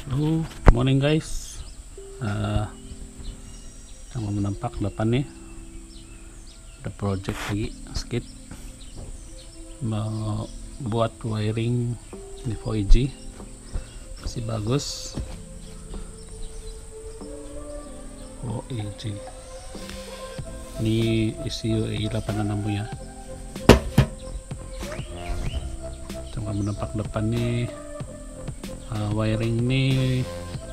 Halo, morning guys. Yang mau nampak depan nih ada project lagi sedikit, mau buat wiring di VOEG masih bagus. VOEG ini ECU E86 punya. Coba menampak depan nih. Wiring ini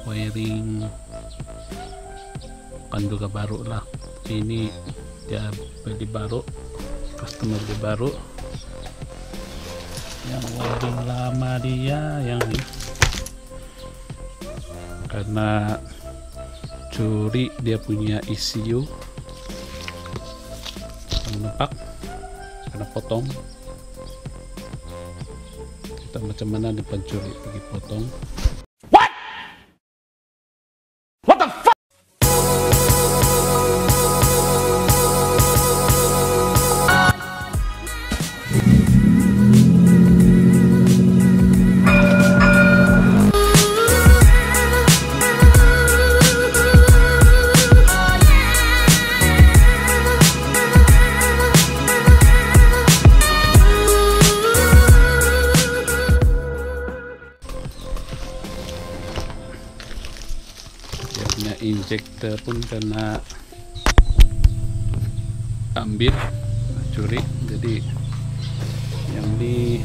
wiring bukan juga baru lah, ini dia beli baru, customer beli baru. Yang wiring lama dia yang ini karena curi dia punya ECU menempak karena potong. Kita macam mana di pencuri pergi potong. Injektor pun kena ambil curi, jadi yang ini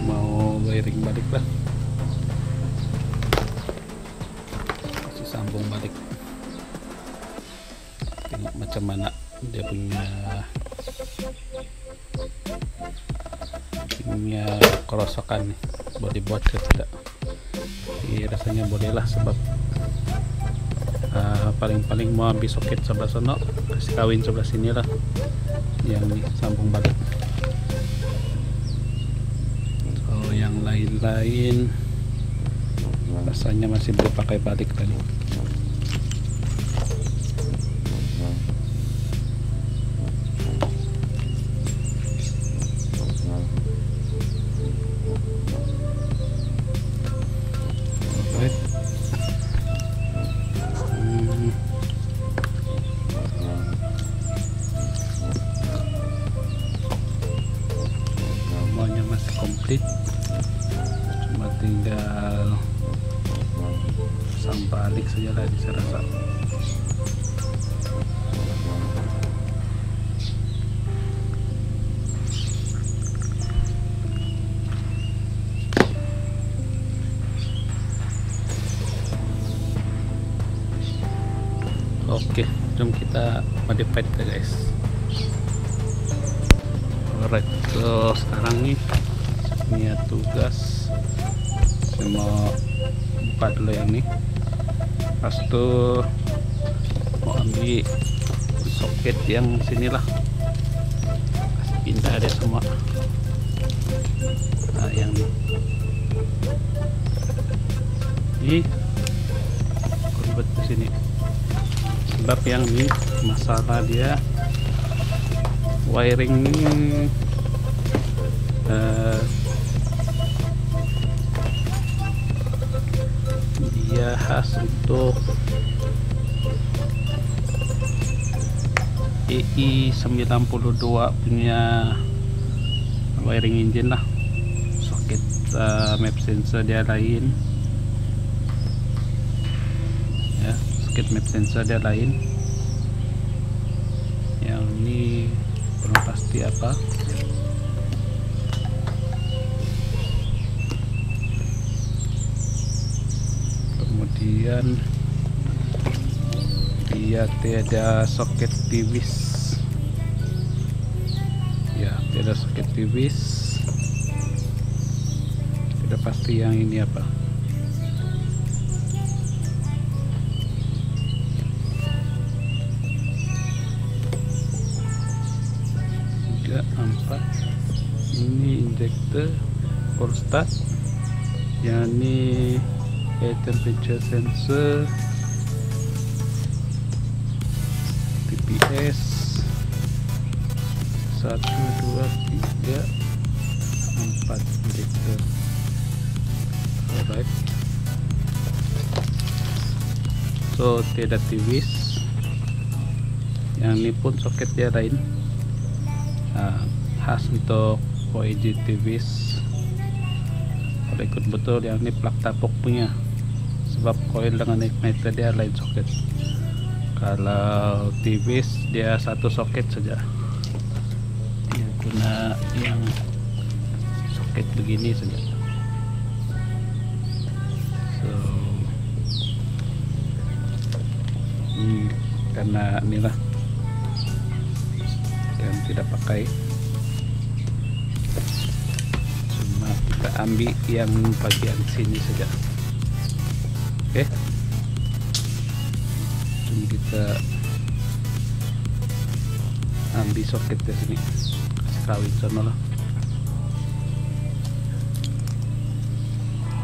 mau wiring balik lah, masih sambung balik. Tengok macam mana dia punya kerosakan nih, boleh buat ke tidak. Rasanya boleh lah, sebab paling-paling mau ambil soket sebelah sana, kasih kawin sebelah sini lah, yang ini sambung balik. So yang lain-lain rasanya masih belum pakai balik tadi. Komplit, cuma tinggal pasang balik saja lah saya rasa. Oke, jom kita modify guys. Alright, so sekarang nih niat tugas saya mau buka dulu yang ini, pas itu mau ambil soket yang sinilah, kasih pindah deh semua. Nah yang ini konvert ke sini, sebab yang ini masalah dia wiring ini dia khas untuk EI92 punya wiring engine lah. Soket map sensor dia lain ya, soket map sensor dia lain. Yang ini belum pasti apa. Kemudian dia tiada soket tivis ya, tiada soket tivis. Tidak pasti yang ini apa. Tiga, empat. Ini injektor for start, yang ini air temperature sensor, TPS 1, 2, 3, 4 injektor. Alright, so tidak tipis. Yang ini pun soket dia lain, khas untuk OEG tipis. Kalau ikut betul yang ini plak tapok punya, sebab coil dengan igniter dia lain soket. Kalau tipis dia satu soket saja, dia guna yang soket begini saja. So karena inilah yang tidak pakai, cuma kita ambil yang bagian sini saja. Oke, cuma kita ambil soket dari sini, kasih kawin sana lah,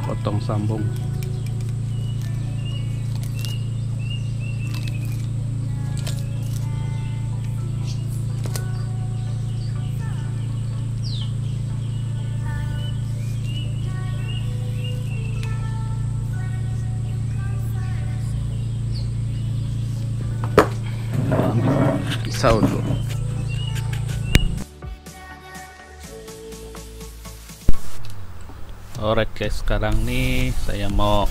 potong sambung. Pisau dulu. Alright guys, sekarang nih saya mau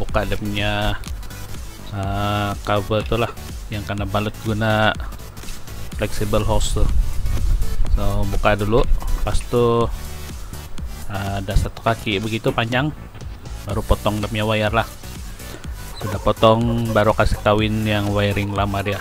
buka dia punya kabel tuh lah, yang kena balut guna flexible hose tuh. So buka dulu, pas tuh ada satu kaki begitu panjang, baru potong dia punya wire lah. Sudah potong baru kasih kawin yang wiring lama dia.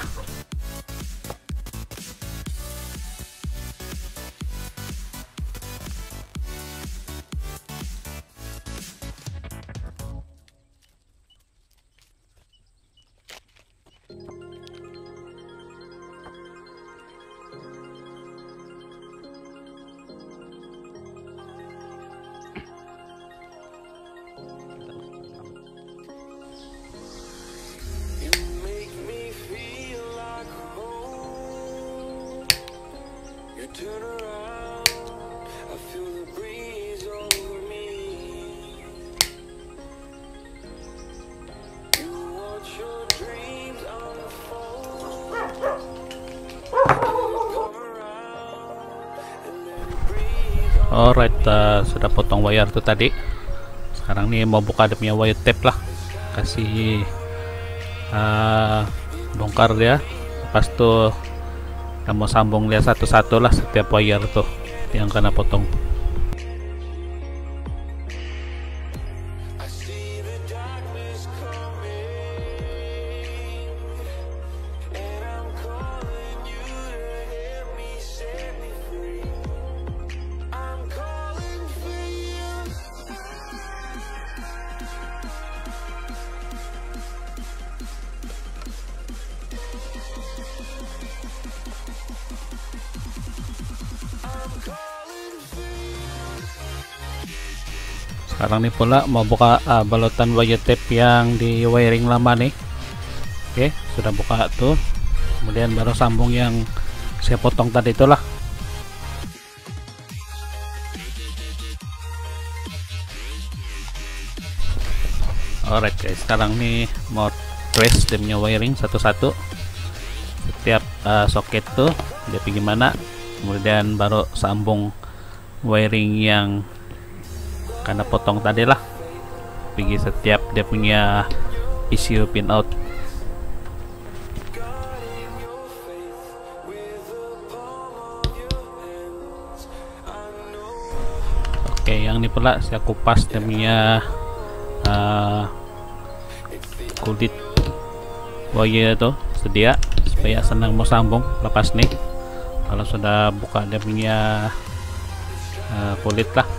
Turn around, I feel the breeze over me. You watch your dreams unfold. Come around and let it breathe. Alright, sudah potong wire tuh tadi. Sekarang nih mau buka dia punya wire tape lah, kasih bongkar dia. Lepas tuh kamu sambung dia satu-satu lah setiap wire tuh yang kena potong. I see the darkness coming, and I'm calling you to help me set me free. I'm calling for you. Sekarang nih pula mau buka balutan wire tape yang di wiring lama nih. Oke, sudah buka tuh. Kemudian baru sambung yang saya potong tadi itulah. Alright guys, sekarang nih mau trace dia punya wiring satu-satu. Setiap soket tuh dia pergi mana, kemudian baru sambung wiring yang karena potong tadi lah, pergi setiap dia punya ECU pin out. Oke, yang ini pula saya kupas dia punya kulit wire itu sedia supaya senang mau sambung lepas nih. Kalau sudah buka dia punya kulit lah.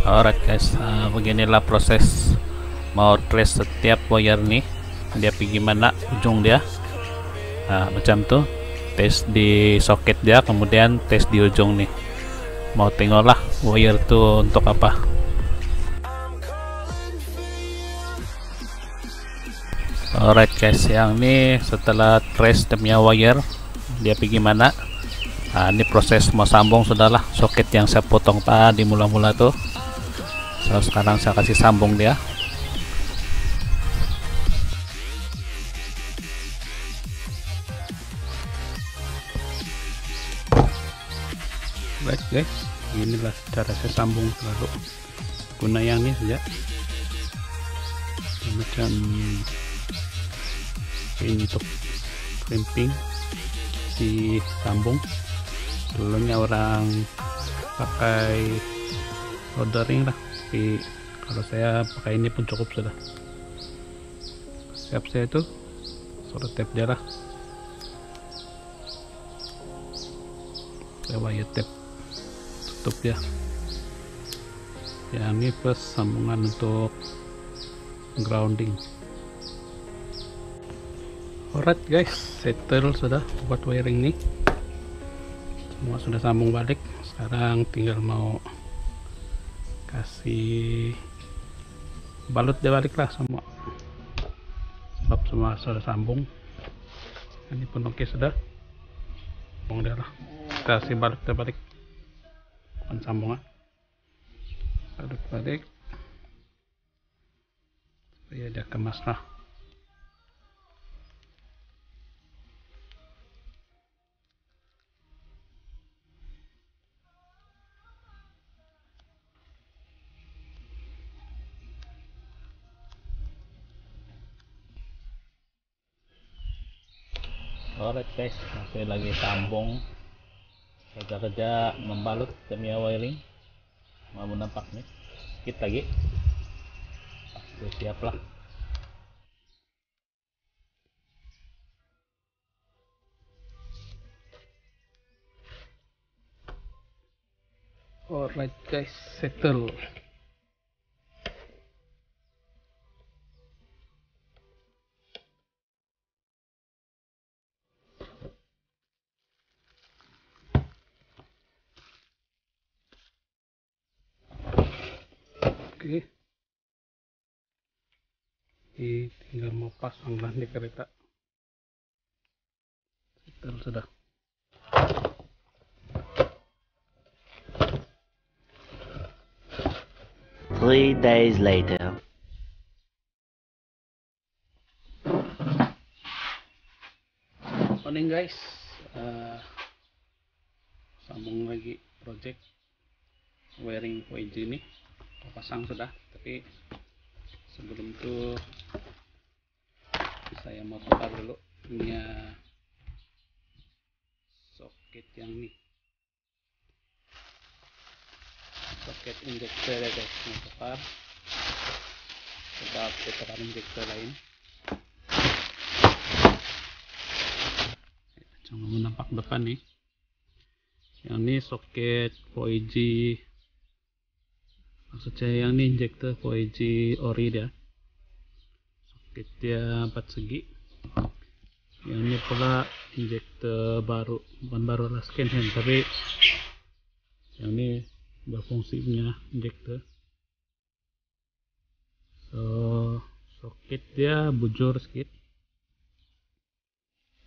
Alright guys, beginilah proses mau trace setiap wire nih, dia pergi mana ujung dia. Macam tuh, tes di soket dia, kemudian tes di ujung nih. Mau tengoklah wire tuh untuk apa. Alright guys, yang ini setelah trace dia punya wire, dia pergi mana, Nah, ini proses mau sambung sudahlah soket yang saya potong tadi mula-mula tuh. So, sekarang saya kasih sambung dia. Baik guys, inilah cara saya sambung selalu guna yang ini saja, macam ini untuk crimping di sambung. Dulunya orang pakai soldering lah, tapi kalau saya pakai ini pun cukup sudah. Siap saya itu solder tape dia lah, wire tape tutup ya. Yang ini plus sambungan untuk grounding. Alright guys, settle sudah buat wiring nih, semua sudah sambung balik. Sekarang tinggal mau kasih balut dia balik lah semua, sebab semua sudah sambung. Ini pun oke sudah, sambung dia lah, kasih balut dia balik, bukan sambungan, balut balik supaya dia kemas lah. Alright guys, masih lagi sambung, kerja membalut demi wiring. Mau nampak nih, sedikit lagi, sudah siap lah. Alright guys, settle. Oke, ini tinggal mau pasang lah di kereta. Settle sudah. 3 days later. Morning guys, sambung lagi project wiring VG ini, pasang sudah, tapi sebelum itu saya mau tukar dulu punya soket yang ini, soket injektor ya guys, mau tukar sebab tukar injektor lain. Cuma nampak depan nih, yang ini soket VG, maksud saya yang ini injektor VG ori dia, soket dia 4 segi. Yang ini pula injektor baru, bukan baru lah, scan hand, tapi yang ini berfungsi punya injektor. So soket dia bujur sedikit,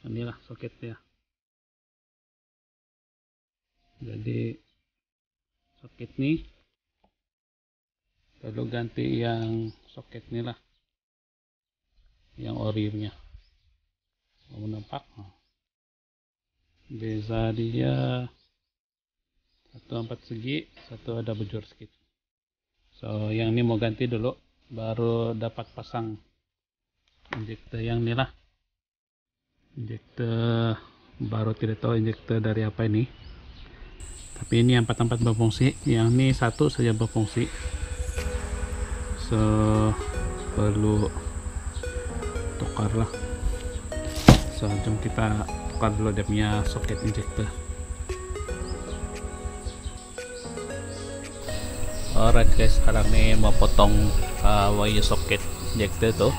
inilah soketnya. Jadi soket ini perlu ganti yang soket ini lah, yang orinya. Mau nampak, beza dia satu 4 segi, satu ada bujur sedikit. So yang ini mau ganti dulu, baru dapat pasang injektor yang ini lah. Injektor baru, tidak tahu injektor dari apa ini, tapi ini yang 4 berfungsi, yang ini satu saja berfungsi. So perlu tukar lah. So jom kita tukar dulu dia punya soket injektor. Alright guys, sekarang nih mau potong wire soket injektor tuh,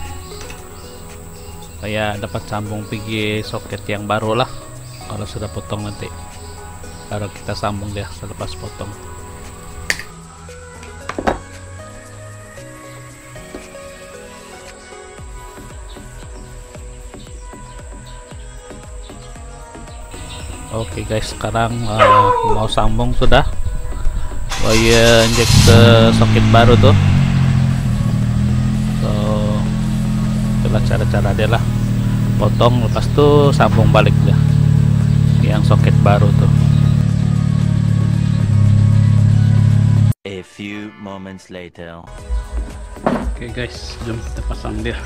supaya dapat sambung pergi soket yang baru lah. Kalau sudah potong nanti baru kita sambung dia selepas potong. Oke guys, sekarang mau sambung sudah. Injek ke soket baru tuh. So, itulah cara-cara dia lah. Potong, lepas tuh sambung balik dah yang soket baru tuh. A few moments later. Oke guys, jom kita pasang dia.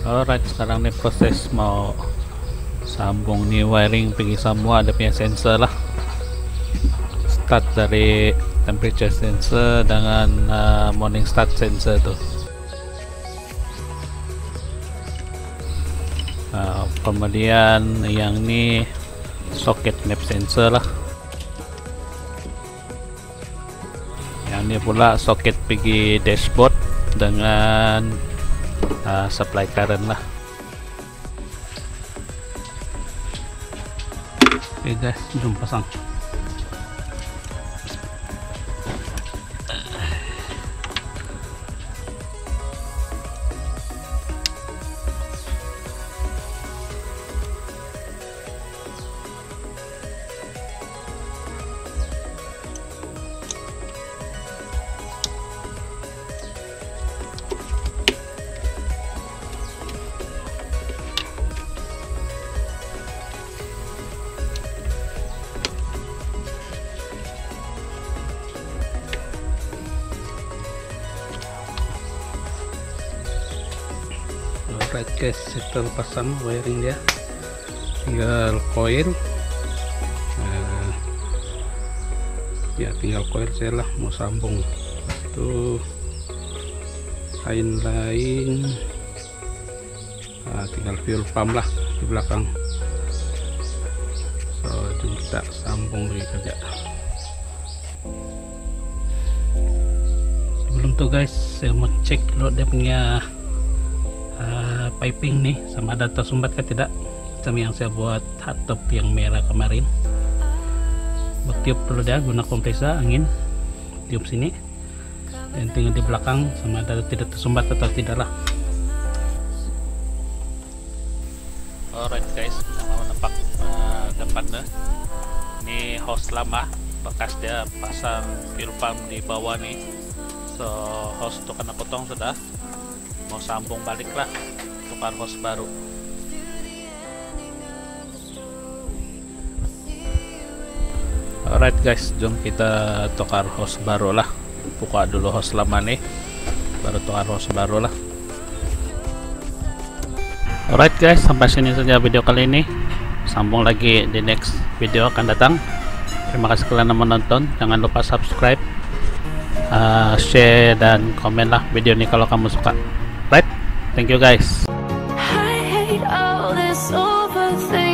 Alright, sekarang nih proses mau sambung nih wiring pergi semua ada punya sensor lah. Start dari temperature sensor dengan morning start sensor tuh. Kemudian yang ini socket map sensor lah. Yang ini pula socket pergi dashboard dengan supply current lah. Oke guys, jom pasang. Alright guys, setelah pasang wiring dia, tinggal coil. Ya tinggal coil saya lah mau sambung. Tuh lain tinggal fuel pump lah di belakang. So jom kita sambung lagi kerja. Sebelum tuh guys, saya mau cek dulu dia punya piping nih sama ada tersumbat ke tidak, sama yang saya buat hardtop yang merah kemarin. Tiup dulu dia guna kompresor angin, tiup sini dan tinggal di belakang sama ada tidak tersumbat atau tidak lah. Alright guys, mau nampak depannya ini hose lama bekas dia pasang fuel pump di bawah nih. So hose itu kena potong sudah, mau sambung balik lah, tukar hose baru. Alright guys, jom kita tukar hose baru lah. Buka dulu hose lama nih, baru tukar hose baru lah. Alright guys, sampai sini saja video kali ini. Sambung lagi di next video akan datang. Terima kasih kalian yang menonton. Jangan lupa subscribe, share dan komen lah video ini kalau kamu suka. Right, thank you guys. I hate all this overthinking.